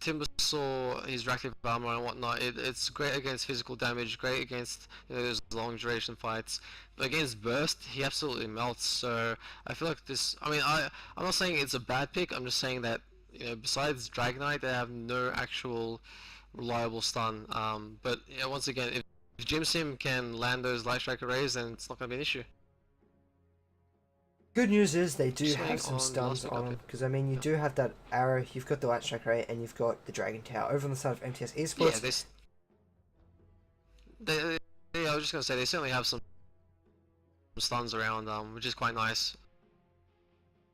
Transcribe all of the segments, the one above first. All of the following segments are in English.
Timber Saw, his reactive armor and whatnot, it's great against physical damage, great against those long duration fights. But against Burst, he absolutely melts. So I feel like this. I mean, I'm not saying it's a bad pick. I'm just saying that besides Dragonite, they have no actual reliable stun. But yeah, once again, if Jim Sim can land those Light Strike arrays, then it's not gonna be an issue. Good news is they do Swing have some on the last stuns pick on up them, it. because I mean you Yeah, do have that arrow, you've got the Light Strike Ray, and you've got the Dragon Tower. Over on the side of MTS yeah eSports, I was just gonna say they certainly have some stuns around, which is quite nice.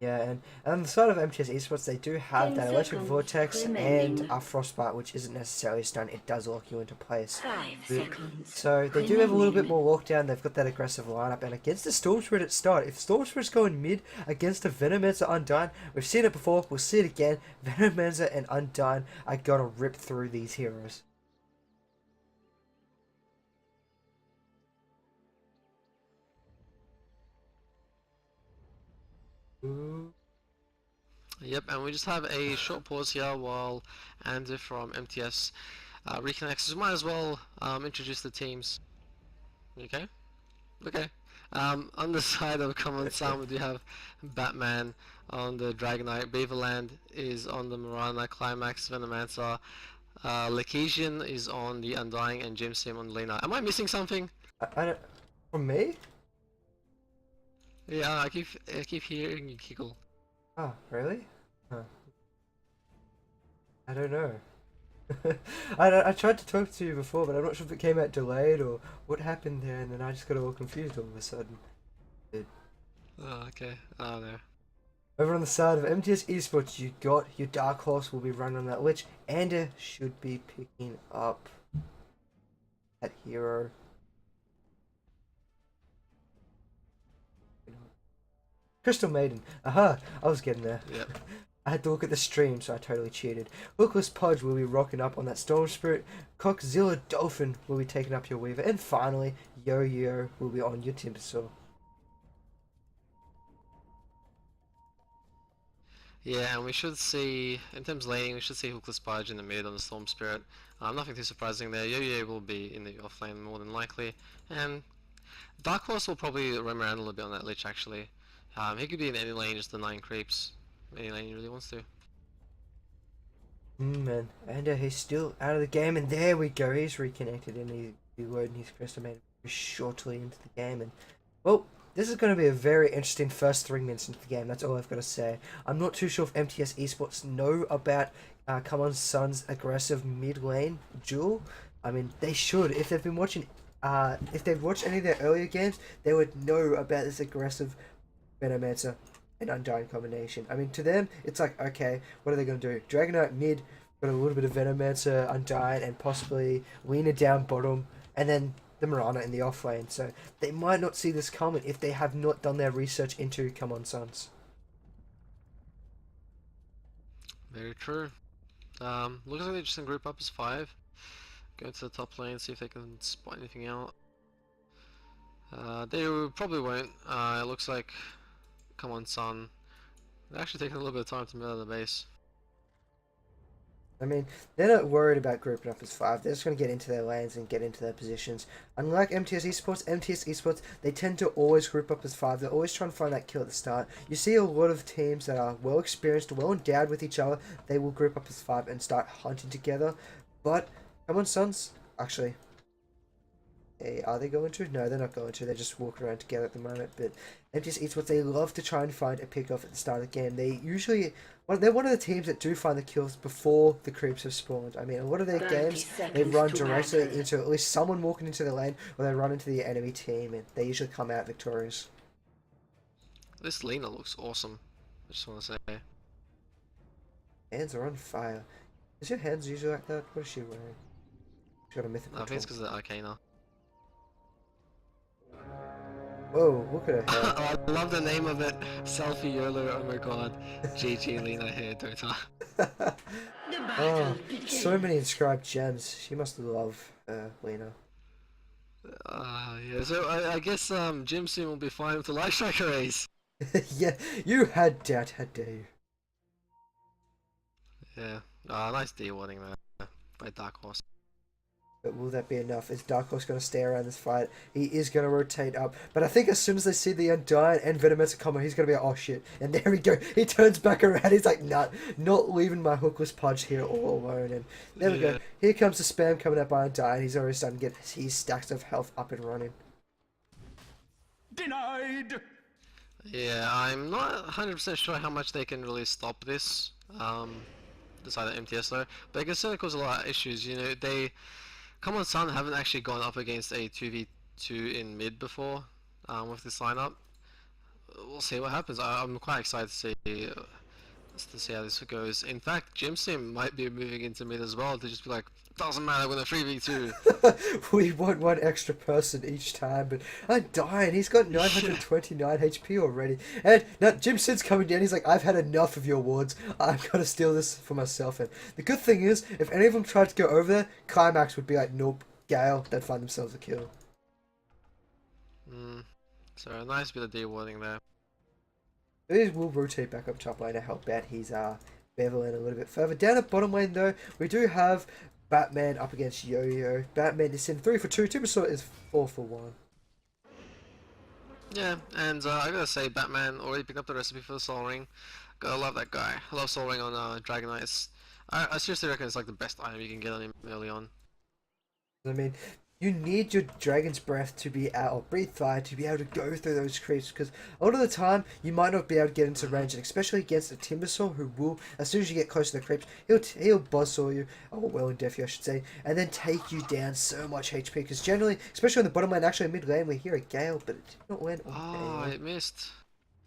yeah, and on the side of MTS eSports, they do have 10 that Electric seconds Vortex and remaining. a Frostbite, which isn't necessarily a stun, it does lock you into place. 5 seconds So they do have a little bit remaining. more lockdown, they've got that aggressive lineup, and against the Storm Spirit at start, if Storm Spirit's going mid against a Venomancer Undyne, we've seen it before, we'll see it again, Venomancer and Undyne are gonna rip through these heroes. Ooh. Yep, and we just have a short pause here while Andy from MTS reconnects. So we might as well introduce the teams. Okay? Okay. On the side of Common Sound, we do have Batman on the Dragonite, Beaverland is on the Marana, Climax, Venomancer, Lakeisian is on the Undying, and Jim Sim on Lena. Am I missing something? I don't... From me? Yeah, I keep hearing you giggle. Oh, really? Huh. I don't know. I tried to talk to you before, but I'm not sure if it came out delayed or what happened there, and then I just got all confused all of a sudden. Oh, okay. Oh, no. Over on the side of MTS eSports, you got your Dark Horse will be running on that Lich, and should be picking up that hero. Crystal Maiden. Aha! I was getting there. Yep. I had to look at the stream, so I totally cheated. Hookless Pudge will be rocking up on that Storm Spirit. Cockzilla Dolphin will be taking up your Weaver. And finally, Yo-Yo will be on your Timbersaw. Yeah, and we should see, in terms of laning, we should see Hookless Barge in the mid on the Storm Spirit. Nothing too surprising there. Yo-Yo will be in the offlane more than likely. And Dark Horse will probably roam around a little bit on that Lich actually. He could be in any lane, just the 9 creeps. Any lane he really wants to. Man, and he's still out of the game, and there we go. He's reconnected, and he'll be loading his Crystal Maiden shortly into the game. And well, this is going to be a very interesting first 3 minutes into the game. That's all I've got to say. I'm not too sure if MTS eSports know about Come On Sun's aggressive mid lane duel. I mean, they should. If they've been watching, if they've watched any of their earlier games, they would know about this aggressive Venomancer and Undying combination. I mean, to them, it's like, okay, what are they going to do? Dragonite mid, got a little bit of Venomancer, Undying, and possibly Lena down bottom, and then the Marana in the off lane. So they might not see this coming if they have not done their research into Come On Suns. Very true. Looks like they just group up as 5. Go to the top lane, see if they can spot anything out. They probably won't. It looks like Come On Sun. They're actually taking a little bit of time to mill out the base. I mean, they're not worried about grouping up as 5. They're just going to get into their lanes and get into their positions. Unlike MTS eSports, they tend to always group up as 5. They're always trying to find that kill at the start. You see a lot of teams that are well experienced, well endowed with each other. They will group up as 5 and start hunting together. But Come On Suns, actually, are they going to? No, they're not going to. They're just walking around together at the moment. But MTS eSports, they love to try and find a pick-off at the start of the game. They usually... Well, they're one of the teams that do find the kills before the creeps have spawned. I mean, a lot of their 30 games, they seconds run to directly battle. into at least someone walking into the lane, or they run into the enemy team, and they usually come out victorious. This Lena looks awesome. I just want to say. Hands are on fire. Is your hands usually like that? What is she wearing? She's got a mythical I think it's tool. because of the Arcana. Whoa, look at her hair. I love the name of it. Selfie YOLO, oh my god. GG Lena here, Dota. The Oh, battle begins. so many inscribed gems. She must love Lena. Yeah, so I guess Jim Sim will be fine with the Light Striker race. Yeah, you had doubt, how dare you? Yeah. Nice D-warding there by Dark Horse. But will that be enough? Is Dark Horse going to stay around this fight? He is going to rotate up. But I think as soon as they see the Undying and Venomancer combo, he's going to be like, oh shit. And there we go. He turns back around. He's like, nah, not leaving my hookless punch here all alone. And there we go. Here comes the spam coming up by Undying. He's already starting to get his stacks of health up and running. Denied. Yeah, I'm not 100% sure how much they can really stop this. This either MTS though, but it can certainly cause a lot of issues. You know, Comeon Sun haven't actually gone up against a 2v2 in mid before with this lineup. We'll see what happens. I'm quite excited to see how this goes. In fact, Jim Sim might be moving into mid as well to just be like, doesn't matter, we're gonna 3v2. We want one extra person each time, but Undying, he's got 929 HP already. And now Jim Sid's coming down, he's like, I've had enough of your wards, I'm gonna steal this for myself. And the good thing is, if any of them tried to go over there, Climax would be like, nope, Gale, they'd find themselves a kill. So a nice bit of D-warding there. These will rotate back up top lane to help out his Bevel in a little bit further. Down at bottom lane though, we do have Batman up against Yo-Yo. Batman is in 3 for 2, Timbersaw is 4 for 1. Yeah, and I gotta say, Batman already picked up the recipe for the Soul Ring. Gotta love that guy. I love Soul Ring on Dragon Knights. I seriously reckon it's like the best item you can get on him early on. I mean, you need your Dragon's Breath to be out, or Breathe Fire to be able to go through those creeps, because a lot of the time you might not be able to get into range, and especially against a Timbersaw who will, as soon as you get close to the creeps, he'll buzzsaw you, or well and deaf you I should say, and then take you down so much HP, because generally, especially on the bottom lane, actually mid lane, we hear a Gale, but it did not land on Oh, Gale. it missed.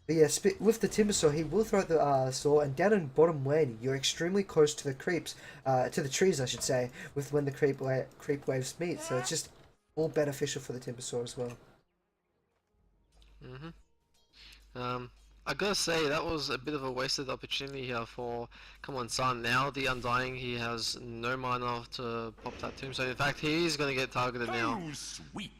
But yeah, with the Timbersaw, he will throw the saw, and down in bottom lane, you're extremely close to the creeps, to the trees, I should say, with when the creep waves meet. So it's just all beneficial for the Timbersaw as well. I gotta say that was a bit of a wasted opportunity here for Comeon Sun. Now the Undying, he has no mana to pop that tombstone. In fact, he's gonna get targeted now. Oh, sweet.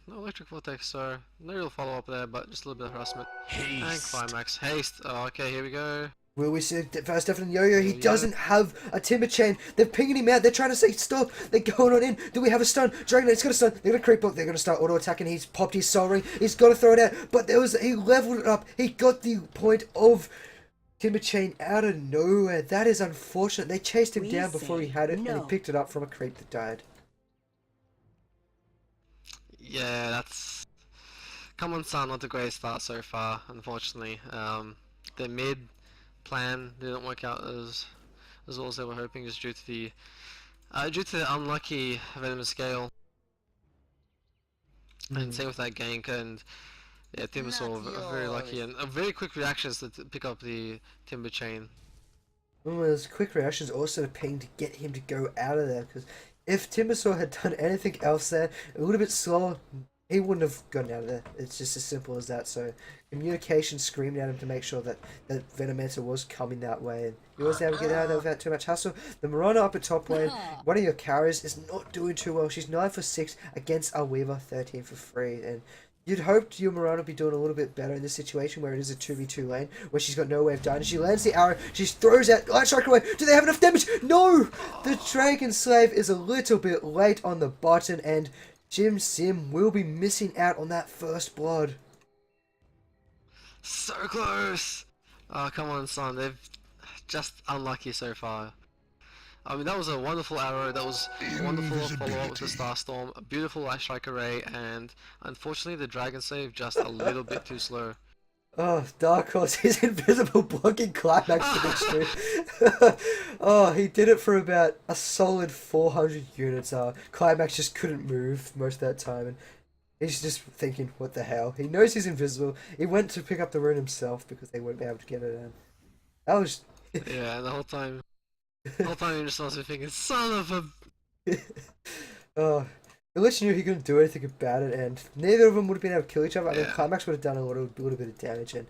No electric vortex, so no real follow up there, but just a little bit of harassment. Haste. And climax. Haste. Oh, okay, here we go. Will we see first definitely Yo-Yo? He doesn't have a Timber Chain. They're pinging him out. They're trying to say stop. They're going on in. Do we have a stun? Dragon Knight's got a stun. They're gonna creep up. They're gonna start auto attacking. He's popped his Soul Ring. He's got to throw it out. But he leveled it up. He got the point of Timber Chain out of nowhere. That is unfortunate. They chased him down before he had it, and he picked it up from a creep that died. Yeah, that's Comeon Sun, not a great start so far, unfortunately. Their mid plan didn't work out as well as they were hoping, just due to the unlucky Venomous Scale. And same with that gank, and yeah, Timbersaw very lucky and very quick reactions to pick up the Timber Chain. Well, there's quick reactions also to ping to get him to go out of there, because if Timbersaw had done anything else there, a little bit slower, he wouldn't have gotten out of there. It's just as simple as that. So communication screamed at him to make sure that Venomancer was coming that way, and he wasn't able to get out of there without too much hassle. The Mirana up at top lane, one of your carriers, is not doing too well. She's 9 for 6 against a Weaver 13 for 3, and you'd hoped your Mirana would be doing a little bit better in this situation where it is a 2v2 lane, where she's got no way of dying. She lands the arrow, she throws out Light Strike away. Do they have enough damage? No! The Dragon Slave is a little bit late on the button, and Jim Sim will be missing out on that first blood. So close! Oh, Comeon Sun, they've just unlucky so far. I mean, that was a wonderful arrow, that was a wonderful follow-up with the Starstorm, a beautiful Light Strike array, and unfortunately the Dragon Save just a little bit too slow. Oh, Dark Horse, his invisible blocking Climax to the Oh, he did it for about a solid 400 units. Climax just couldn't move most of that time, and he's just thinking, what the hell? He knows he's invisible. He went to pick up the rune himself because they wouldn't be able to get it in. That was... Yeah, and the whole time he just must be thinking, son of a... Oh, at least you knew he couldn't do anything about it, and neither of them would have been able to kill each other. I mean, Yeah. Climax would have done a little bit of damage, and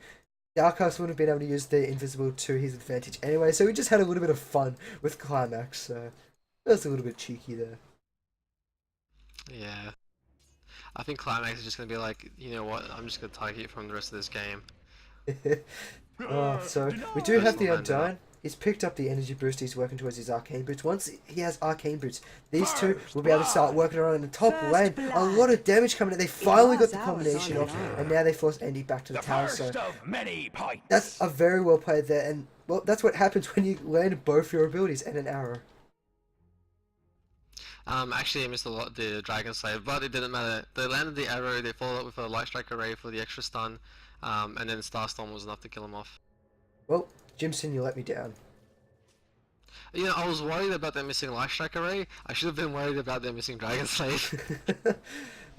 Dark Horse wouldn't have been able to use the invisible to his advantage anyway, so we just had a little bit of fun with Climax, so that was a little bit cheeky there. Yeah. I think Climax is just gonna be like, you know what, I'm just gonna target you from the rest of this game. So we do have the Personal Undying. He's picked up the energy boost. He's working towards his arcane boots. Once he has arcane boots, these two will be able to start working around in the top lane. A lot of damage coming in. They finally got the combination off, and now they forced Andy back to the tower. So that's a very well played there, and well, that's what happens when you land both your abilities and an arrow. Actually, I missed the Dragon Slayer, but it didn't matter. They landed the arrow, they followed up with a Light Strike Array for the extra stun, and then Starstorm was enough to kill him off. Well, Jimson, you let me down. You know, I was worried about them missing Light Strike Array. I should have been worried about them missing Dragon Slayer.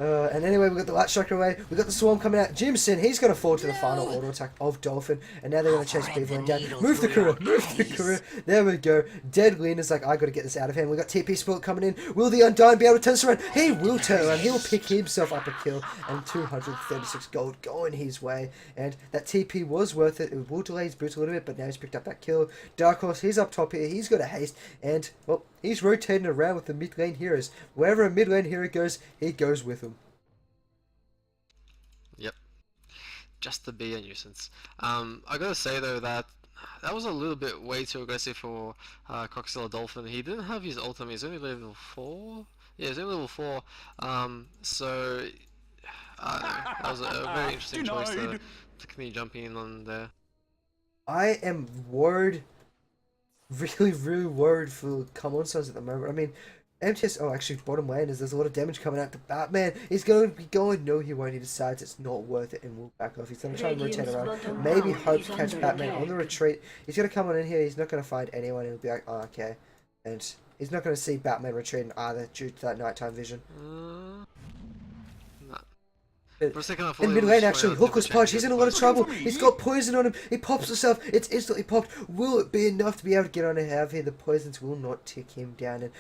And anyway, we got the Light Strike away. We got the Swarm coming out. Jimson, he's going to fall to the final auto attack of Dolphin. And now they're going to chase Beaverland down. Move the career. Move the career. There we go. Dead Lena's like, I got to get this out of hand. We got TP Sport coming in. Will the Undyne be able to turn this around? He will turn around. He'll pick himself up a kill. And 236 gold going his way. And that TP was worth it. It will delay his boots a little bit, but now he's picked up that kill. Dark Horse, he's up top here. He's got a haste. And, well, he's rotating around with the mid lane heroes. Wherever a mid lane hero goes, he goes with them. Yep. Just to be a nuisance. I gotta say though that was a little bit way too aggressive for Coxilla Dolphin. He didn't have his ultimate. He's only level 4. Yeah, he's only level 4. So I don't know. That was a very interesting choice to continue jumping in on there. I am worried, really, really worried for Comeon Sons at the moment. I mean, MTS, oh, actually, bottom lane is there's a lot of damage coming out to Batman. He's going to be going, no, he won't. He decides it's not worth it and will back off. He's going to try and rotate around. Maybe hope to catch Batman on the retreat. He's going to come on in here. He's not going to find anyone. He'll be like, oh, okay. And he's not going to see Batman retreating either due to that nighttime vision. No. For a second, in mid lane, actually, Hookless Punch, he's in a lot of trouble. He's got poison on him. He pops himself. It's instantly popped. Will it be enough to be able to get on and have here? The poisons will not tick him down. And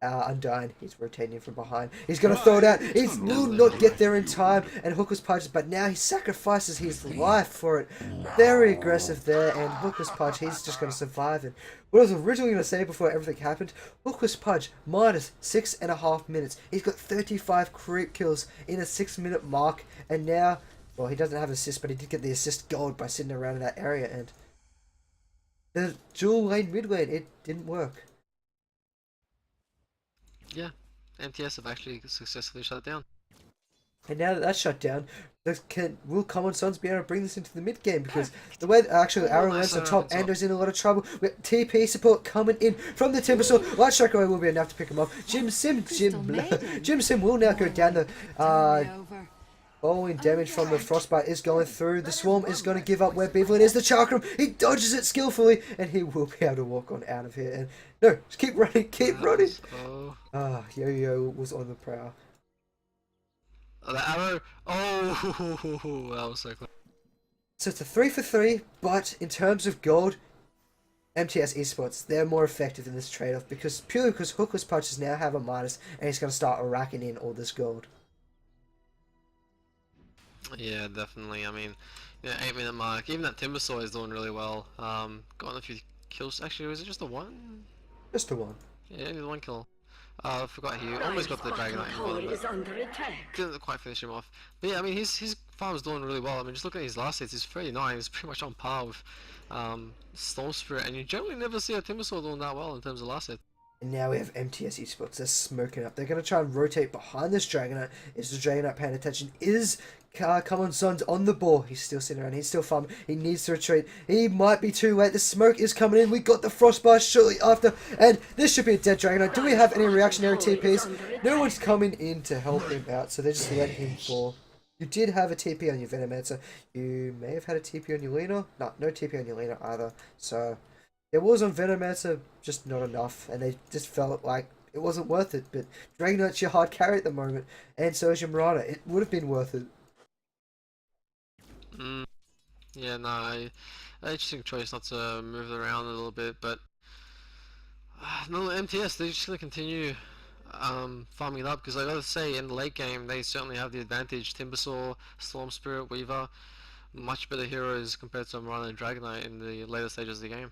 Undyne, he's rotating from behind. He's going to throw it out. He will not get there in time. And Hookless Punch, but now he sacrifices his life for it. Very aggressive there. And Hookless Punch, he's just going to survive. And what I was originally going to say before everything happened, Hookless Punch, minus 6.5 minutes. He's got 35 creep kills in a 6-minute mark. And now, well, he doesn't have assist, but he did get the assist gold by sitting around in that area. And the dual lane mid lane, it didn't work. Yeah, MTS have actually successfully shut it down. And now that that's shut down, will Common Sons be able to bring this into the mid game? Because the way actually Arrow lands on top, Ando's in a lot of trouble. We got TP support coming in from the Timber Sword. Light Strike Away will be enough to pick him up. Jim Sim will now go down the following damage from the Frostbite is going through. The Swarm is going to give up where Beaverland is. The Chakram, he dodges it skillfully, and he will be able to walk on out of here. And no, just keep running, keep running. Yo-Yo was on the prowl. Oh, the arrow! Oh, that was so close. So it's a 3 for 3, but in terms of gold, MTS eSports, they're more effective in this trade-off purely because Hookless Punches now have a minus, and he's going to start racking in all this gold. Yeah, definitely. I mean, yeah, 8-minute mark. Even that Timber Saw is doing really well. Gotten a few kills. Actually, was it just the one? Just the one. Yeah, only the one kill. I forgot he almost got the Dragonite in the bottom, but didn't quite finish him off. But yeah, I mean, his farm's doing really well. I mean, just looking at his last hits, he's 39. He's pretty much on par with Storm Spirit, and you generally never see a Timber Saw doing that well in terms of last hit. And now we have MTS eSports. They're smoking up. They're going to try and rotate behind this Dragonite. Is the Dragonite paying attention? Is Common Sons on the ball? He's still sitting around. He's still farming. He needs to retreat. He might be too late. The smoke is coming in. We got the Frostbite shortly after. And this should be a dead Dragonite. Do we have any reactionary TPs? No one's coming in to help him out. So they just let him fall. You did have a TP on your Venomancer. You may have had a TP on your Lina. No TP on your Lina either. So it was on Venomancer, just not enough, and they just felt like it wasn't worth it. But Dragonite's your hard carry at the moment, and so is your Marauder. It would have been worth it. Yeah, no, interesting choice not to move it around a little bit, but no, MTS, they're just going to continue farming it up, because I gotta say, in the late game, they certainly have the advantage. Timbersaw, Storm Spirit, Weaver, much better heroes compared to Marauder and Dragonite in the later stages of the game.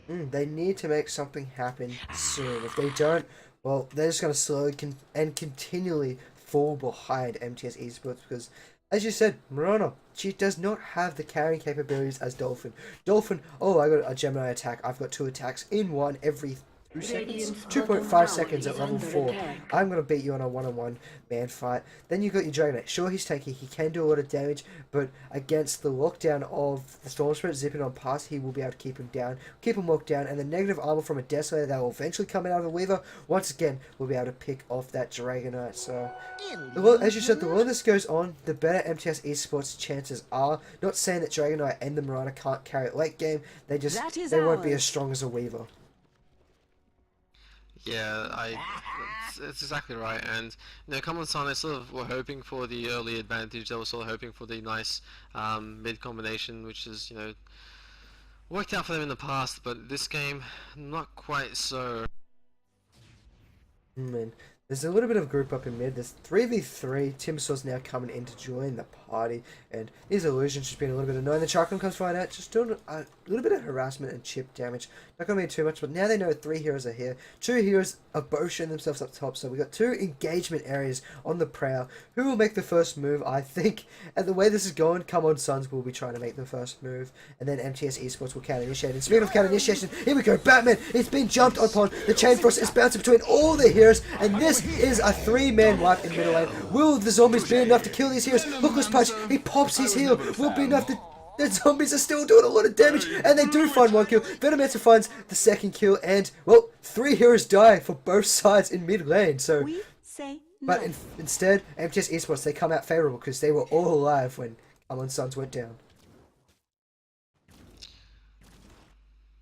They need to make something happen soon. If they don't, well, they're just going to slowly and continually fall behind MTS eSports, because As you said, Mirana, she does not have the carrying capabilities as Dolphin. Dolphin, oh, I got a Gemini attack. I've got 2 attacks in one every 2 seconds? Radiant's 2.5 bottom seconds tower at is level under 4. attack. I'm going to beat you on a one-on-one man fight. Then you got your Dragonite. Sure, he's tanky. He can do a lot of damage, but against the lockdown of the Storm Spirit zipping on past, he will be able to keep him down, keep him locked down, and the negative armor from a Desolator that will eventually come out of the Weaver, once again, will be able to pick off that Dragonite. So, as you said, the longer this goes on, the better MTS eSports chances are. Not saying that Dragonite and the Mirana can't carry it late game, they won't be as strong as a Weaver. Yeah, it's exactly right. And Common Sun, they sort of were hoping for the early advantage. They were sort of hoping for the nice mid combination, which is worked out for them in the past. But this game, not quite so. Man, there's a little bit of group up in mid. There's 3v3. Timsaw's now coming in to join the party, and his illusion's just been a little bit annoying. The Charcoal comes flying out, just doing a little bit of harassment and chip damage. Not going to be too much, but now they know 3 heroes are here. 2 heroes are both showing themselves up top, so we got 2 engagement areas on the prowl. Who will make the first move? I think, and the way this is going, Comeon Suns will be trying to make the first move, and then MTS eSports will counter-initiate. And speaking of counter-initiation, here we go, Batman! It's been jumped upon. The Chain Frost is bouncing between all the heroes, and this is a 3-man wipe in middle lane. Will the zombies be enough to kill these heroes? Hookless Punch, he pops his heal. Will be enough to... The zombies are still doing a lot of damage, and they do find 1 kill. Venomancer finds the 2nd kill, and, well, 3 heroes die for both sides in mid lane, so... We say no. But instead, MTS eSports, they come out favourable, because they were all alive when Comeon Suns went down.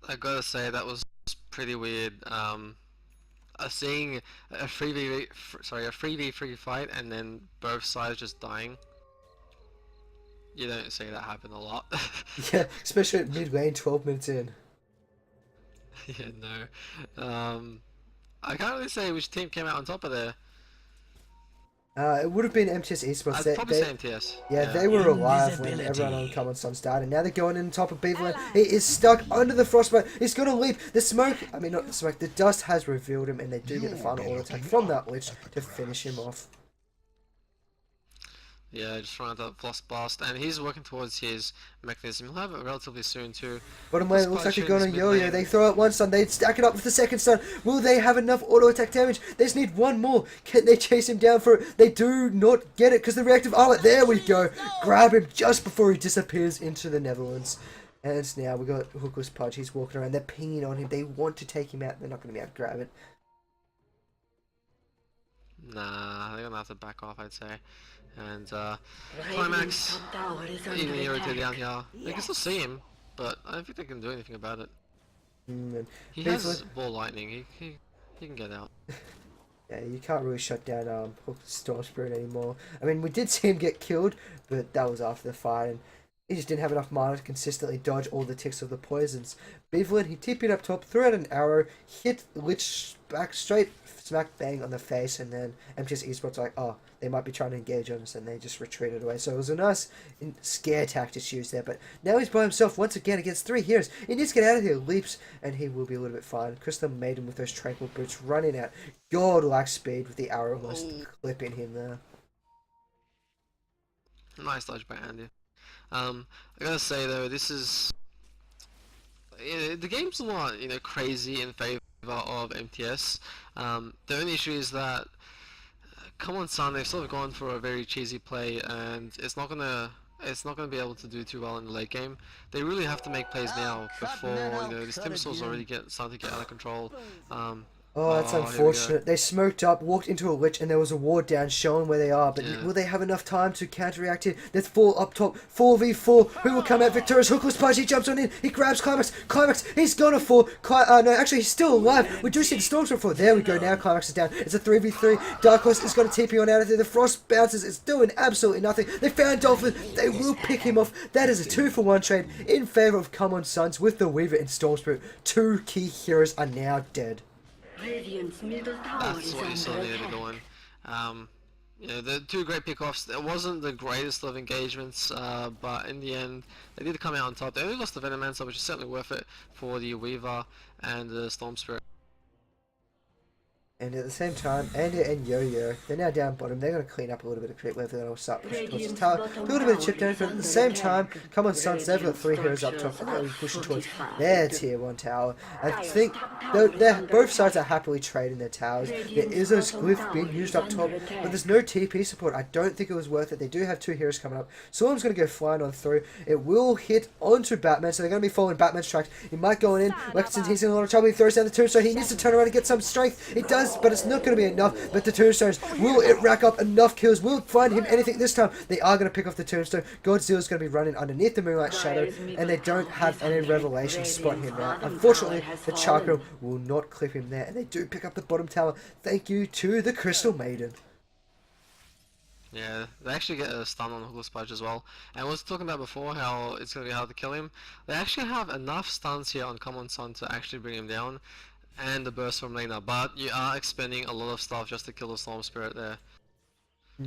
I gotta say that was pretty weird. Seeing a 3v3 fight and then both sides just dying. You don't see that happen a lot. Yeah, especially at mid lane, 12 minutes in. Yeah, no. I can't really say which team came out on top of there. It would have been MTS eSports. I'd probably say MTS. Yeah, they were alive when everyone on Comeon Suns died, and now they're going in top of Beaverland. He is stuck under the frostbite. He's going to leap. The smoke, I mean not the smoke, the dust has revealed him, and they do get the final auto attack from that Lich to finish him off. Yeah, just trying to Frost Blast, and he's working towards his mechanism. He'll have it relatively soon too. Bottom lane, it looks like they're going to Yo-Yo. They throw out 1 stun, they stack it up with the 2nd stun. Will they have enough auto attack damage? They just need 1 more. Can they chase him down for it? They do not get it because the reactive armor, there we go. Grab him just before he disappears into the Netherlands. And now we got Hookless Punch. He's walking around. They're pinging on him. They want to take him out. They're not going to be able to grab it. Nah, they're gonna have to back off, I'd say. And Climax, even Irritated down here, they can still see him, but I don't think they can do anything about it. He has ball lightning. He can get out. Yeah, you can't really shut down Storm Spirit anymore. I mean, we did see him get killed, but that was after the fight, and he just didn't have enough mana to consistently dodge all the ticks of the poisons. Beaverland, he TP'd up top, threw out an arrow, hit Lich back straight, smack bang on the face, and then MTS eSports like, oh, they might be trying to engage on us, and they just retreated away. So it was a nice scare tactic used there, but now he's by himself once again against 3 heroes. He needs to get out of here, leaps, and he will be a little bit fine. Crystal Maiden with those tranquil boots running out. God-like speed with the arrow almost clipping him there. Nice dodge by Andy. I gotta say though, this is the game's not crazy in favor of MTS. The only issue is that Comeon Sun, they've sort of gone for a very cheesy play, and it's not gonna be able to do too well in the late game. They really have to make plays now before this Tim Soul's already starting to get out of control. Oh, that's unfortunate. They smoked up, walked into a Lich, and there was a ward down showing where they are. But will they have enough time to counteract it? Let's fall up top. 4v4. Who will come out victorious? Hookless Punch. He jumps on in. He grabs Climax. Climax, he's gonna fall. No, actually, he's still alive. We do see the Storm Spirit fall. There we go. Now Climax is down. It's a 3v3. Dark Horse is gonna TP on out of there. The Frost bounces. It's doing absolutely nothing. They found Dolphin. They will pick him off. That is a 2-for-1 trade in favor of Comeon Suns with the Weaver and Storm Spirit. 2 key heroes are now dead. That's what you still needed to go in. The 2 great pickoffs. It wasn't the greatest of engagements, but in the end, they did come out on top. They only lost the Venomancer, which is certainly worth it for the Weaver and the Storm Spirit. And at the same time, Andy and Yo-Yo, they're now down bottom. They're going to clean up a little bit of creep wave. They're going to start pushing towards the tower. Build a bit of chip damage, but at the same time, come on, Suns, they've got 3 heroes up top. They're going to be pushing towards their tier 1 tower. I think both sides are happily trading their towers. There is a glyph being used up top, but there's no TP support. I don't think it was worth it. They do have 2 heroes coming up. Storm's going to go flying on through. It will hit onto Batman, so they're going to be following Batman's tracks. He might go in. Lexington, he's in a lot of trouble. He throws down the tombstone. He needs to turn around and get some strength. It does, but it's not going to be enough. But the tombstones, will it rack up enough kills? Will it find him anything this time? They are going to pick off the tombstone. Godzilla's going to be running underneath the Moonlight Shadow, and they don't have any revelation to spot him now. Unfortunately, the Chakra will not clip him there, and they do pick up the bottom tower. Thank you to the Crystal Maiden. Yeah, they actually get a stun on Hookless Pudge as well. And we was talking about before how it's going to be hard to kill him. They actually have enough stuns here on Common Sun to actually bring him down. And the burst from Lena, but you are expending a lot of stuff just to kill the Storm Spirit there.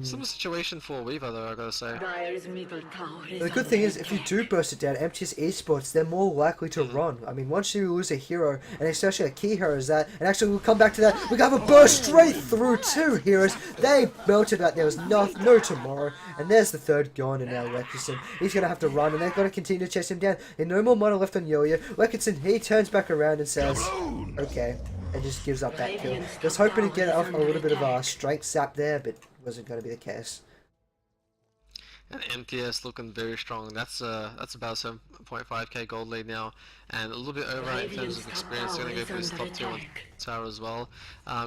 Similar situation for Weaver though, I gotta say. The good thing is, if you do burst it down, MTS eSports, they're more likely to run. I mean, once you lose a hero, and especially a key hero is that, and actually we'll come back to that, we have a burst straight through 2 heroes. They melted that there was no tomorrow, and there's the 3rd gone, and now Lekinson, he's going to have to run, and they've got to continue to chase him down. There's no more mana left on Yo-Yo. Lekinson, he turns back around and says, okay, and just gives up that kill. Just hoping to get off a little bit of a strength sap there, but wasn't going to be the case. And MTS looking very strong. That's about 7.5k gold lead now, and a little bit over in terms of experience. They're going to go for this top tier 1 tower as well.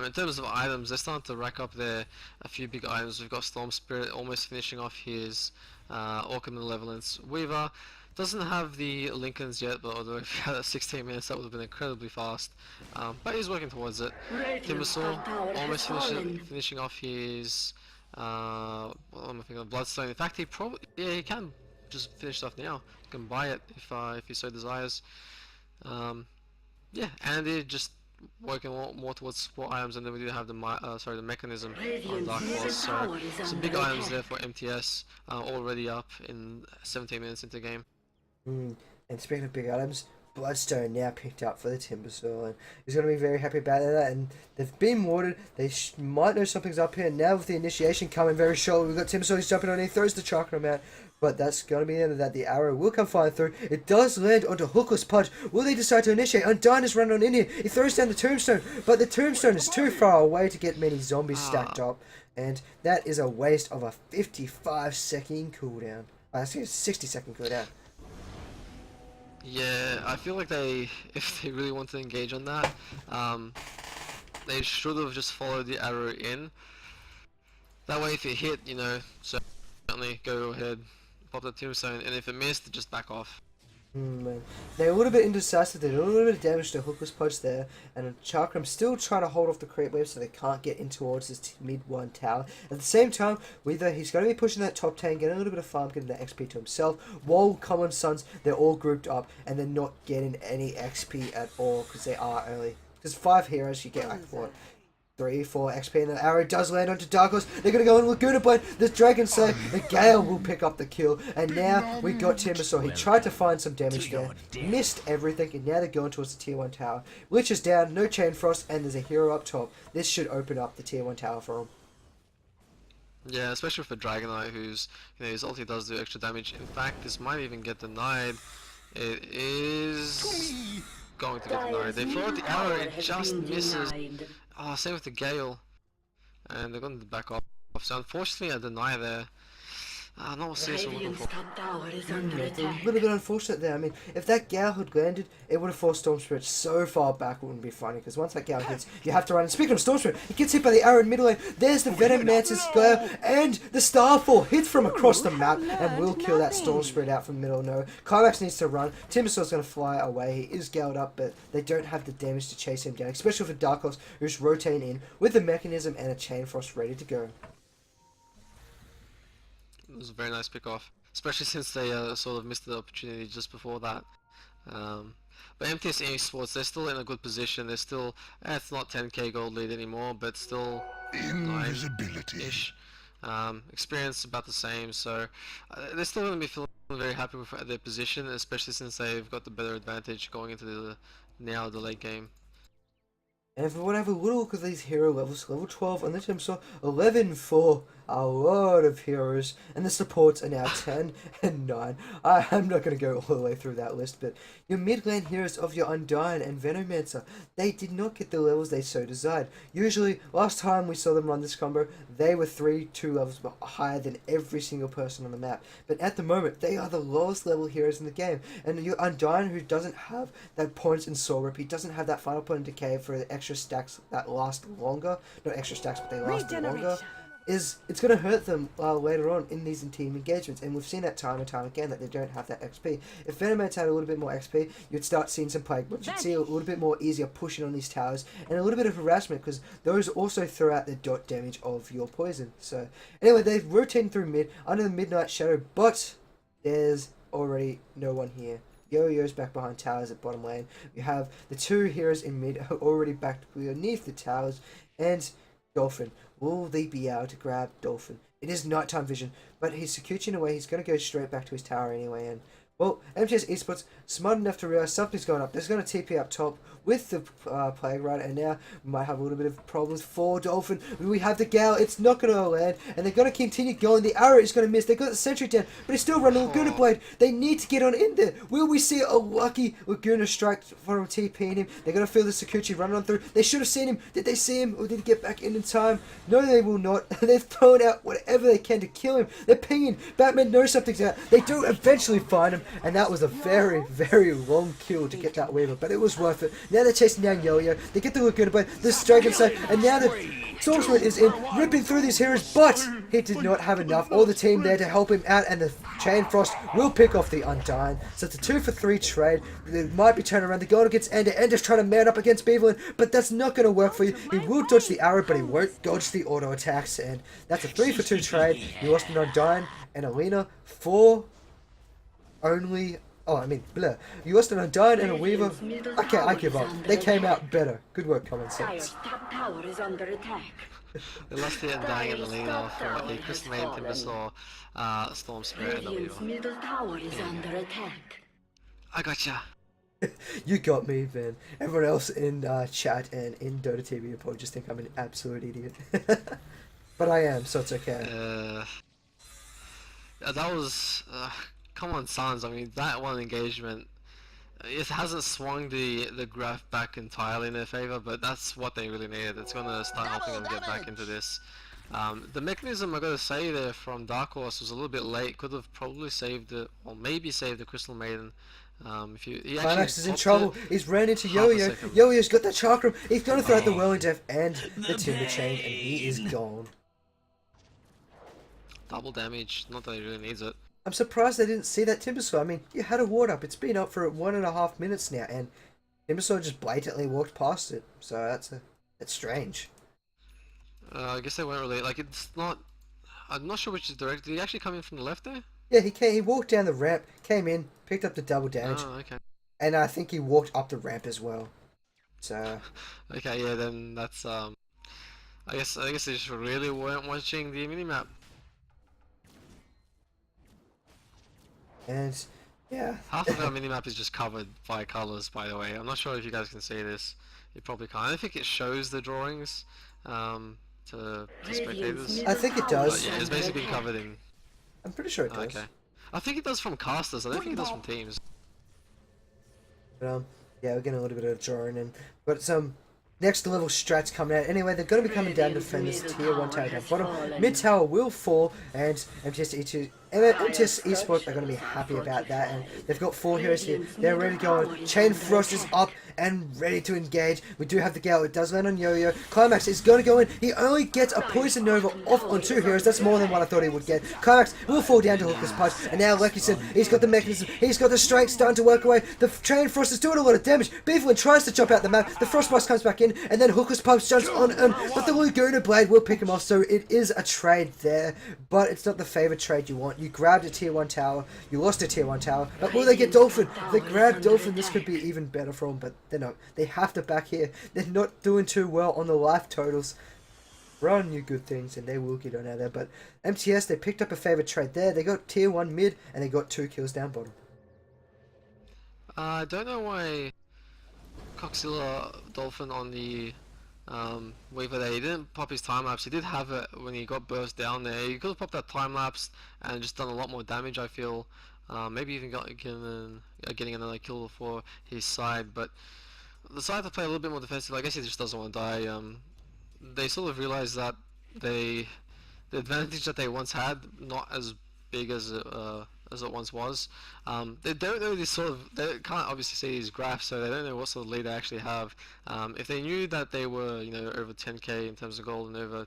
In terms of items, they're starting to rack up there a few big items. We've got Storm Spirit almost finishing off his Orchid Malevolence. Weaver doesn't have the Lincolns yet, but although if he had 16 minutes, that would have been incredibly fast. But he's working towards it. Timbersaw almost finishing off his what am I thinking of? Bloodstone. In fact, he he can just finish it off now. You can buy it if he so desires. Yeah, Andy just working more towards support items, and then we do have the the mechanism on Dark Force. So some big items there for MTS, already up in 17 minutes into the game. And speaking of big items, Bloodstone now picked up for the Timbersaw, and he's going to be very happy about that. And they've been warded. They might know something's up here. Now with the initiation coming very shortly, we've got Timbersaw. He's jumping on. He throws the Chakram out, but that's going to be the end of that. The arrow will come flying through. It does land onto Hookless Pudge. Will they decide to initiate? Undyne's running on in here. He throws down the Tombstone, but the Tombstone is too far away to get many zombies stacked up, and that is a waste of a 55-second cooldown. I think it's 60-second cooldown. Yeah, I feel like if they really want to engage on that, they should have just followed the arrow in. That way if it hit, you know, certainly go ahead, pop the tombstone, and if it missed, just back off. Man. They're a little bit indecisive. They did a little bit of damage to Hookless Pudge there, and Chakram still trying to hold off the creep wave so they can't get in towards this mid 1 tower. At the same time, he's going to be pushing that top 10, getting a little bit of farm, getting that XP to himself, while Common Suns, they're all grouped up, and they're not getting any XP at all, because they are early. Because 5 heroes, you get like, what, 3, 4 XP, and the arrow does land onto Dark Horse. They're going to go in Laguna Blade. The Dragon Slayer, the Gale will pick up the kill. And now we got Timbersaw. He tried to find some damage there. Missed everything, and now they're going towards the tier 1 tower. Lich is down, no Chain Frost, and there's a hero up top. This should open up the tier 1 tower for him. Yeah, especially for Dragonite, who's, you know, his ulti does do extra damage. In fact, this might even get denied. It is going to get denied. They throw out the arrow, it just misses. Oh, same with the Gale, and they're going to back off. So unfortunately, a deny there. Not what CS are looking for. It's a little bit unfortunate there. I mean, if that Gale had landed, it would have forced Storm Spirit so far back it wouldn't be funny, because once that Gale hits, you have to run. And speaking of Storm Spirit, he gets hit by the arrow in middle lane. There's the Venom Mantis Glare, and the Starfall hits from across the map, and will kill that Storm Spirit out from middle nowhere. Climax needs to run. Timbersaw's going to fly away. He is Galed up, but they don't have the damage to chase him down, especially for Dark Horse, who's rotating in with the mechanism and a Chain Frost ready to go. It was a very nice pick off, especially since they sort of missed the opportunity just before that. But MTS eSports, they're still in a good position. They're still, it's not 10k gold lead anymore, but still invisibility-ish. Experience about the same, so they're still going to be feeling very happy with their position, especially since they've got the better advantage going into the late game. And if we want to have a little look at these hero levels, level 12 on the team saw 11 for a lot of heroes, and the supports are now 10 and 9. I'm not going to go all the way through that list, but your mid lane heroes of your Undyne and Venomancer, they did not get the levels they so desired. Usually, last time we saw them run this combo, they were 2 levels higher than every single person on the map. But at the moment, they are the lowest level heroes in the game. And your Undyne, who doesn't have that points in Soul Rip, he doesn't have that final point in Decay for the extra stacks that last longer, not extra stacks, but they last longer, it's going to hurt them later on in these team engagements, and we've seen that time and time again that they don't have that XP. If Venomancer had a little bit more XP, you'd start seeing some Plague, but you'd see a little bit more easier pushing on these towers, and a little bit of harassment, because those also throw out the dot damage of your poison. So anyway, they're rotating through mid, under the Midnight Shadow, but there's already no one here. Yo-Yo's back behind towers at bottom lane. We have the 2 heroes in mid already back beneath the towers, and Dolphin. Will they be able to grab Dolphin? It is nighttime vision, but he's securing away. He's going to go straight back to his tower anyway. And well, MTS eSports smart enough to realize something's going up. There's going to TP up top with the Plague Rider, and now we might have a little bit of problems for Dolphin. We have the Gale. It's not going to land, and they're going to continue going. The arrow is going to miss. They got the sentry down, but he's still running Laguna Blade. They need to get on in there. Will we see a lucky Laguna strike from TPing him? They're going to feel the Sakuchi running on through. They should have seen him. Did they see him, or did he get back in time? No, they will not. They've thrown out whatever they can to kill him. They're pinging. Batman knows something's out. They do eventually find him, and that was a very, very long kill to get that Weaver, but it was worth it. Now they're chasing down Yo-Yo. They get the Laguna Blade, the Strike Inside, and now the Swordsman is in, ripping through these heroes, but he did not have enough. All the team there to help him out, and the Chain Frost will pick off the Undyne. So it's a 2-for-3 trade. They might be turning around. They're going against Ender. Ender's trying to man up against Beaverland, but that's not going to work for you. He will dodge the arrow, but he won't dodge the auto attacks, and that's a 3-for-2 trade. You lost an Undyne and Alina for only... Oh, I mean, bleh. You lost an Undyne and a Weaver. Okay, I give up. They came out better. Good work, Common Sense. Tower is under attack. They lost the Undying and the Lena for the Crystal Maiden, Timbersaw, Storm Spirit, and the Radiant's Weaver. middle tower is under attack. I gotcha. You got me, man. Everyone else in chat and in Dota TV will probably just think I'm an absolute idiot. But I am, so it's okay. That was... come on, Suns. I mean, that one engagement, it hasn't swung the graph back entirely in their favor, but that's what they really needed. It's going to start helping them get back into this. The mechanism, I got to say, there from Dark Horse was a little bit late. Could have probably saved it, or maybe saved the Crystal Maiden. If he Climax is in trouble. He's ran into Yo-Yo. Yo-Yo's got the chakram. He's going to throw out the Whirling Death and the Timber Chain, and he is gone. Double damage. Not that he really needs it. I'm surprised they didn't see that Timbersaw. I mean, you had a ward up. It's been up for 1.5 minutes now, and Timbersaw just blatantly walked past it. So that's strange. I guess they weren't really like. It's not. I'm not sure which is direct. Did he actually come in from the left there? Yeah, he walked down the ramp, came in, picked up the double damage, Oh, okay. and I think he walked up the ramp as well. So. Okay, yeah, then that's I guess they just really weren't watching the minimap. And yeah, half of our minimap is just covered by colors, by the way. I'm not sure if you guys can see this. You probably can't. I don't think it shows the drawings to spectators. I think it does. But yeah, it's basically covered in. I'm pretty sure it does. Okay. I think it does from casters. I don't think it does from teams. But yeah, we're getting a little bit of drawing in. But some next level strats coming out. Anyway, they're going to be coming down to defend this tier 1 tower down bottom. Mid tower will fall, and MTS eSports are going to be happy about that, and they've got 4 heroes here. They're ready to go on. Chain Frost is up and ready to engage. We do have the Gale. It does land on Yo-Yo. Climax is going to go in. He only gets a Poison Nova off on 2 heroes. That's more than what I thought he would get. Climax will fall down to Hooker's Punch, and now Lekison, he's got the mechanism. He's got the strength starting to work away. The Chain Frost is doing a lot of damage. Beeflin tries to jump out the map. The Frostblast comes back in, and then Hooker's Punch jumps on, but the Laguna Blade will pick him off, so it is a trade there, but it's not the favorite trade you want. You grabbed a tier 1 tower, you lost a tier 1 tower, but will they get Dolphin? If they grab Dolphin, this could be even better for them, but they're not. They have to back here. They're not doing too well on the life totals. Run, you good things, and they will get on out there, but MTS, they picked up a favorite trade there. They got tier 1 mid, and they got 2 kills down bottom. I don't know why Coxilla Dolphin on the Weaver there. He didn't pop his time lapse. He did have it when he got burst down there. He could have popped that time lapse and just done a lot more damage, I feel. Maybe even getting another kill for his side, but the side to play a little bit more defensive. I guess he just doesn't want to die. They sort of realized that the advantage that they once had, not as big as it once was. They don't know this sort of. They can't obviously see these graphs, so they don't know what sort of lead they actually have. If they knew that they were, over 10k in terms of gold and over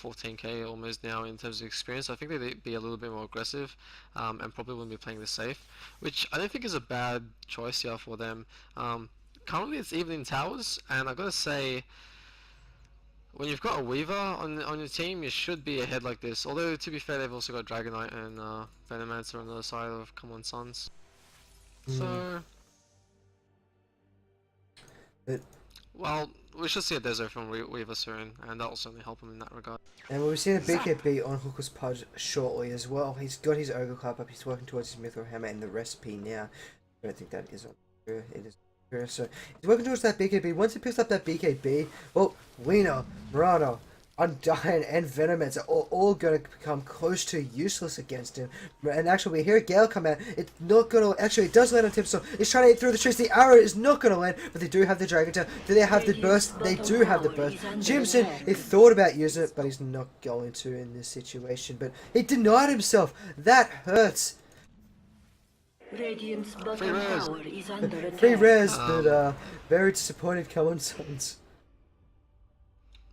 14k almost now in terms of experience, I think they'd be a little bit more aggressive, and probably wouldn't be playing this safe, which I don't think is a bad choice here for them. Currently it's even in towers, and I gotta say, when you've got a Weaver on your team, you should be ahead like this. Although, to be fair, they've also got Dragonite and Venomancer on the other side of Comeon Suns. So, well, we should see a Deso from Weaver soon, and that will certainly help him in that regard. And we'll be seeing a BKB on Hooker's Pudge shortly as well. He's got his Ogre Club up, he's working towards his Mithril Hammer and the recipe now. I don't think that is on here, it is. So he's working towards that BKB. Once he picks up that BKB, well, Weena, Murano, Undyne, and Venomancer are all going to become close to useless against him. And actually, we hear a Gale come out. It's not going to. Actually, it does land on Timso. It's trying to hit through the trees. The arrow is not going to land, but they do have the Dragon Tail. Do they have the burst? They do have the burst. Jimson, he thought about using it, but he's not going to in this situation. But he denied himself. That hurts. Radiant's bottom tower is under attack. Free res, but very disappointed Comeon Suns.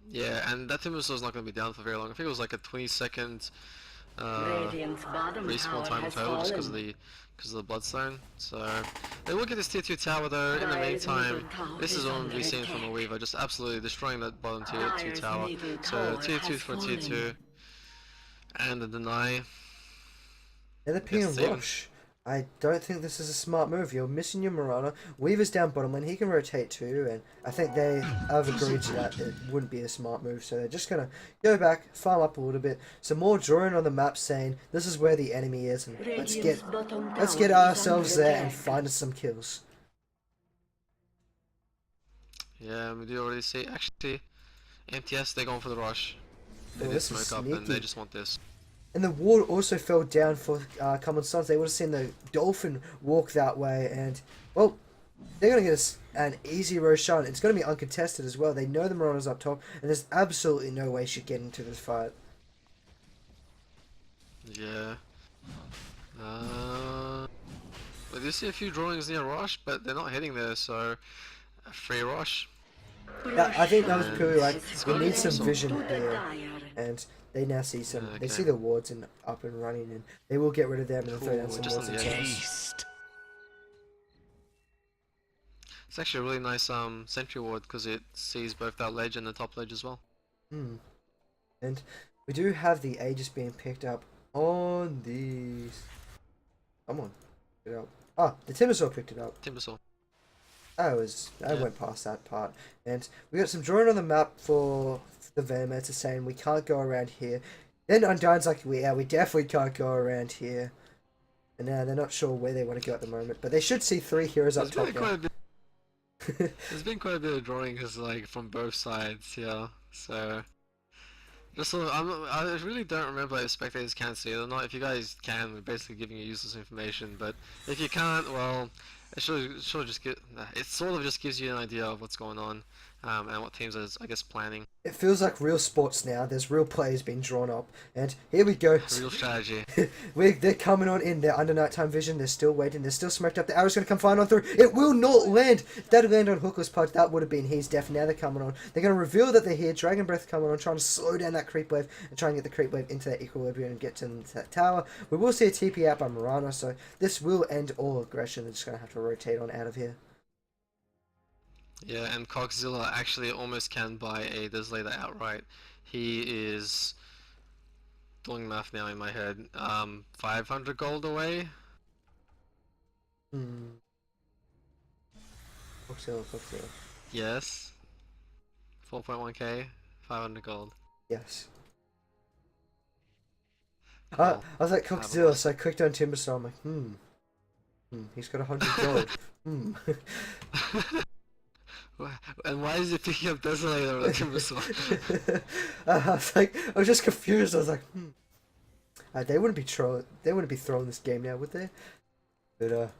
Yeah, and that Timbersaur's not going to be down for very long. I think it was like a 20-second Radiant's bottom respawn tower time has total just fallen. because of the Bloodstone. So they will get this tier 2 tower though. In the meantime, this is all we've seen from a Weaver, just absolutely destroying that bottom tier 2 tower. So tier 2 for tier 2, and the deny. And the ping and rush. I don't think this is a smart move. You're missing your Murano. Weaver's down bottom lane. He can rotate too, and I think they have agreed to that. It wouldn't be a smart move, so they're just going to go back, farm up a little bit. Some more drawing on the map saying this is where the enemy is, and let's get ourselves there and find us some kills. Yeah, we do already see. Actually, MTS, they're going for the rush. They Oh, did smoke up, and they just want this. And the ward also fell down for Comeon Suns. They would have seen the Dolphin walk that way, and, well, they're going to get an easy Roshan. It's going to be uncontested as well. They know the Murano's up top, and there's absolutely no way she'd get into this fight. Yeah. We do see a few drawings near Rosh, but they're not hitting there, so a free Rosh. Yeah, I think that was purely like, we need some vision here, and they now see some. Okay. They see the wards and up and running, and they will get rid of them and throw down some just wards on the themselves. It's actually a really nice sentry ward because it sees both that ledge and the top ledge as well. And we do have the Aegis being picked up on these. Come on, pick it up. Ah, the Timbersaw picked it up. Timbersaw. I went past that part, and we got some drawing on the map for the Venomancer saying we can't go around here. Then Undyne's like, we definitely can't go around here. And now they're not sure where they want to go at the moment, but they should see 3 heroes up top now. There's been quite a bit of drawings like from both sides, yeah. So just sort of, I really don't remember if spectators can see it or not. If you guys can, we're basically giving you useless information. But if you can't, well, it sort of just gives you an idea of what's going on, and what teams are, I guess, planning. It feels like real sports now. There's real players being drawn up, and here we go. Real strategy. They're coming on in. They're under nighttime vision. They're still waiting. They're still smoked up. The arrow's going to come flying on through. It will not land. If that had landed on Hooker's Pudge, that would have been his death. Now they're coming on. They're going to reveal that they're here. Dragon Breath coming on, trying to slow down that creep wave and try and get the creep wave into that equilibrium and get to that tower. We will see a TP out by Murano, so this will end all aggression. They're just going to have to rotate on out of here. Yeah, and Coxzilla actually almost can buy a Desolator outright. He is doing math now in my head. 500 gold away. Coxzilla. Yes. 4.1k, 500 gold. Yes. I was like Coxzilla, so I clicked on Timbersaw. I'm like, he's got 100 gold. And why is he picking up Desolator on the Timbersaw? I was just confused. I was like, they wouldn't be throwing this game now, would they? But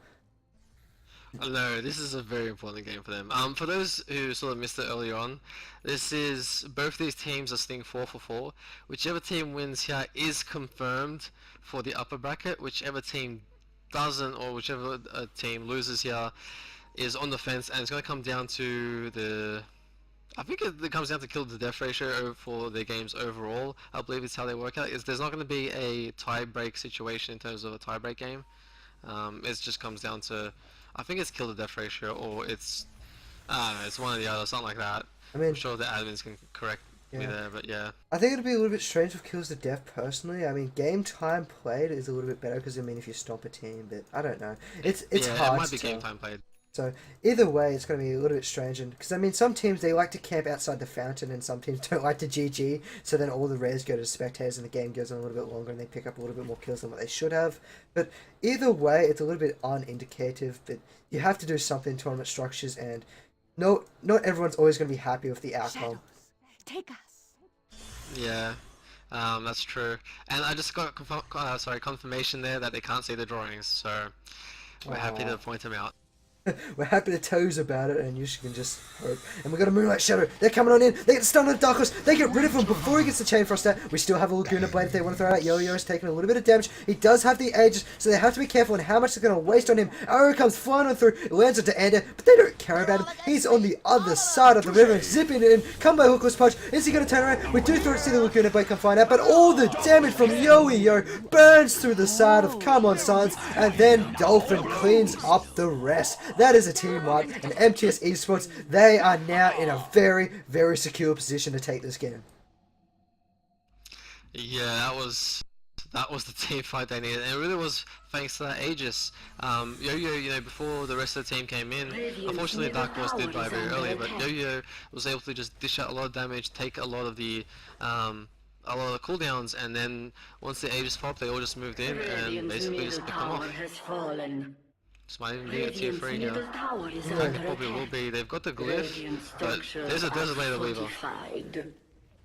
No, this is a very important game for them. For those who sort of missed it earlier on, this is both these teams are sitting 4 for 4. Whichever team wins here is confirmed for the upper bracket. Whichever team doesn't, or whichever team loses here, is on the fence, and it's going to come down to the. I think it comes down to kill to death ratio for the games overall. I believe it's how they work out. There's not going to be a tie break situation in terms of a tie break game. It just comes down to, I think it's kill to death ratio, or it's, I don't know, it's one or the other, something like that. I mean, I'm sure the admins can correct me there, but yeah. I think it'd be a little bit strange with kills to death personally. I mean, game time played is a little bit better because I mean, if you stomp a team, but I don't know. It's yeah, hard it might be to tell. game time played. So either way, it's going to be a little bit strange, and because I mean, some teams they like to camp outside the fountain, and some teams don't like to GG. So then all the rares go to the spectators, and the game goes on a little bit longer, and they pick up a little bit more kills than what they should have. But either way, it's a little bit unindicative. But you have to do something in tournament structures, and not everyone's always going to be happy with the outcome. Take us. Yeah, that's true. And I just got confirmation there that they can't see the drawings, so we're happy to point them out. We're happy to tell you about it, and you can just hope. And we got a Moonlight Shadow. They're coming on in. They get stunned on Dark Horse. They get rid of him before he gets the Chain Frost out. We still have a Laguna Blade if they want to throw it out. Yo-Yo is taking a little bit of damage. He does have the Aegis, so they have to be careful on how much they're going to waste on him. Arrow comes flying on through. It lands onto Ander, but they don't care about him. He's on the other side of the river, zipping in. Come by Hookless Punch. Is he going to turn around? We do see the Laguna Blade come flying out, but all the damage from Yo-Yo burns through the side of Comeon Sons, and then Dolphin cleans up the rest. That is a team wipe, and MTS eSports, they are now in a very, very secure position to take this game. Yeah, that was the team fight they needed, and it really was thanks to that Aegis. Yo-Yo, you know, before the rest of the team came in, unfortunately Dark Horse did die very early, but Yo-Yo was able to just dish out a lot of damage, take a lot of the cooldowns, and then once the Aegis popped, they all just moved in and basically just picked them off. This might even be a tier 3 here. In fact, it probably will be. They've got the glyph, but there's a Desolator Weaver.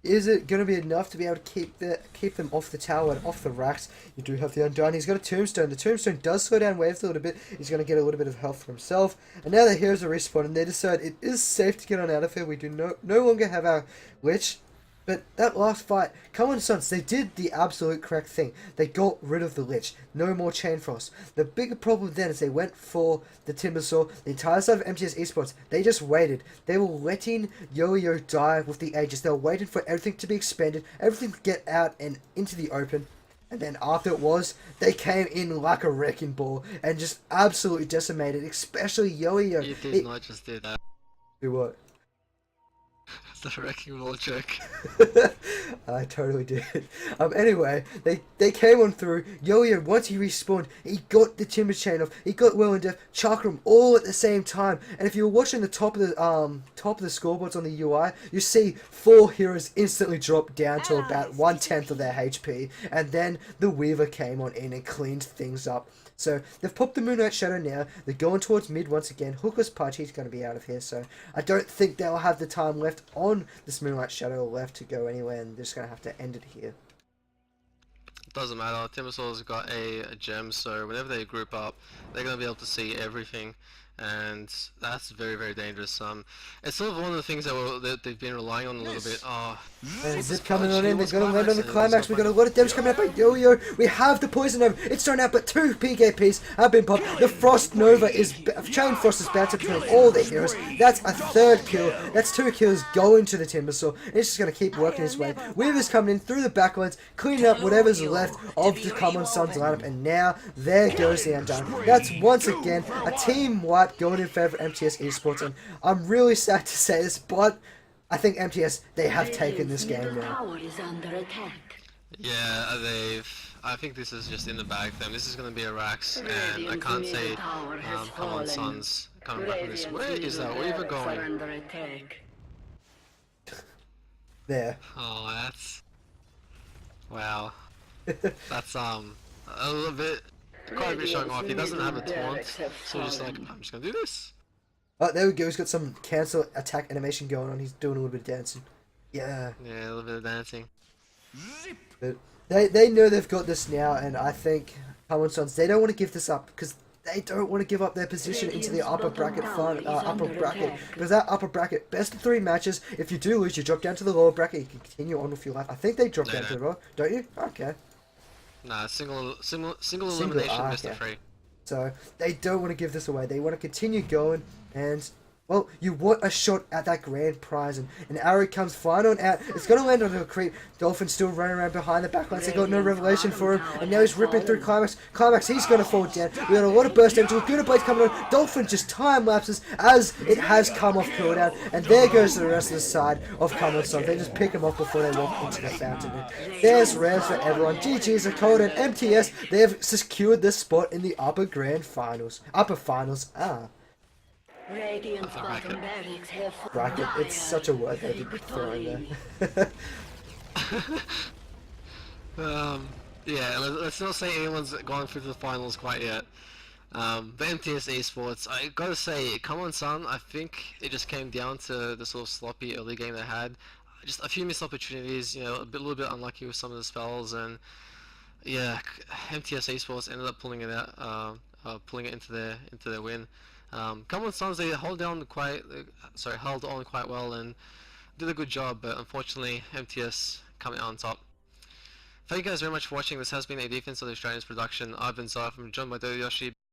Is it going to be enough to be able to keep them off the tower and off the racks? You do have the Undying. He's got a Tombstone. The Tombstone does slow down waves a little bit. He's going to get a little bit of health for himself. And now the heroes are respawned, and they decide it is safe to get on out of here. We do no longer have our Lich. But that last fight, Comeon Sons, they did the absolute correct thing. They got rid of the Lich. No more Chain Frost. The bigger problem then is they went for the Timbersaw. The entire side of MTS eSports, they just waited. They were letting Yo-Yo die with the Aegis. They were waiting for everything to be expanded, everything to get out and into the open. And then after it was, they came in like a wrecking ball and just absolutely decimated, especially Yo-Yo. You did not just do that. Do what? The wrecking ball joke. I totally did. Anyway, they came on through. Yo-Yo, once he respawned, he got the Timber Chain off. He got Will and Death, Chakram all at the same time. And if you were watching the top of the scoreboards on the UI, you see 4 heroes instantly drop down to about 1/10 of their HP. And then the Weaver came on in and cleaned things up. So they've popped the Moonlight Shadow now. They're going towards mid once again. Hookless Punch, he's going to be out of here. So I don't think they'll have the time left on this Moonlight Shadow left to go anywhere. And they're just going to have to end it here. Doesn't matter. Timbersaw's got a gem, so whenever they group up, they're going to be able to see everything. And that's very, very dangerous. It's sort of one of the things that they've been relying on a little bit. Oh, and Zip coming on in, they're going to land on the climax. We've got a lot of damage coming out by Yo-Yo. We have the Poison Nova. It's thrown out, but 2 PKPs have been popped. The Frost Nova is... Chain Frost is bounced between all the heroes. That's a 3rd kill. That's 2 kills going to the Timbersaw. It's just going to keep working his way. Weaver's coming in through the backlines, cleaning up whatever's left of the Comeon Sons lineup. And now, there goes the Undying. That's once again a team wipe going in favor of MTS eSports, and I'm really sad to say this, but I think MTS, they have taken this game now. Yeah, I think this is just in the bag for them. This is going to be a Rax, and I can't say Comeon Sons coming back from this. Where is that Weaver going? There. Oh, that's... Wow. That's a little bit... quite a bit showing off. He doesn't have a taunt, so just like, I'm just gonna do this. Oh, there we go. He's got some cancel attack animation going on. He's doing a little bit of dancing. Yeah. Yeah, a little bit of dancing. But they know they've got this now, and I think Common Sons, they don't want to give this up because they don't want to give up their position into the upper bracket because that upper bracket, best of 3 matches. If you do lose, you drop down to the lower bracket. You can continue on with your life. I think they drop down to the lower, don't you? Okay. Nah, single elimination, best okay. of 3. So they don't want to give this away. They want to continue going, and well, you want a shot at that grand prize, and Arrow comes flying on out. It's going to land on a creep. Dolphin still running around behind the backlines. They got no revelation for him, and now he's ripping through Climax. Climax, he's going to fall down. We got a lot of burst damage. Laguna Blade's coming on. Dolphin just time lapses as it has come off cooldown, and there goes the rest of the side of Common Sun. They just pick him up before they walk into the fountain. And there's rares for everyone. GG's are cold, and MTS, they have secured this spot in the upper grand finals. Upper finals. Radiant's bottom barracks have Bracket. It's such a word they did throw in there. Yeah, let's not say anyone's gone through to the finals quite yet. The MTS eSports, I gotta say, come on son, I think it just came down to the sort of sloppy early game they had. Just a few missed opportunities, you know, little bit unlucky with some of the spells, and yeah, MTS eSports ended up pulling it out, pulling it into their win. Come on Suns, they held on quite well and did a good job, but unfortunately MTS coming out on top. Thank you guys very much for watching. This has been a Defense of the Australians production. I've been Zara from John by Yoshi.